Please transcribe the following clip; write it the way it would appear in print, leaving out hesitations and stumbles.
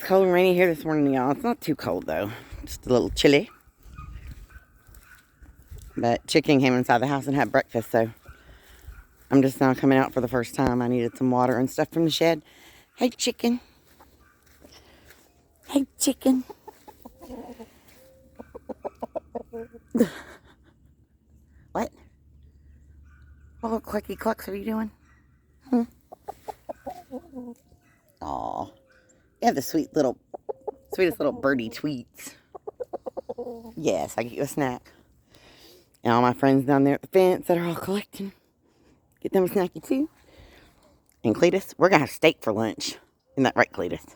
cold and rainy here this morning, y'all. It's not too cold, though. Just a little chilly. But Chicken came inside the house and had breakfast, so I'm just now coming out for the first time. I needed some water and stuff from the shed. Hey, Chicken. Hey, Chicken. What? What little clucky clucks are you doing? Aw. You have the sweetest little birdie tweets. Yes, I get you a snack. And all my friends down there at the fence that are all collecting. Get them a snacky too. And Cleotis, we're going to have steak for lunch. Isn't that right, Cleotis?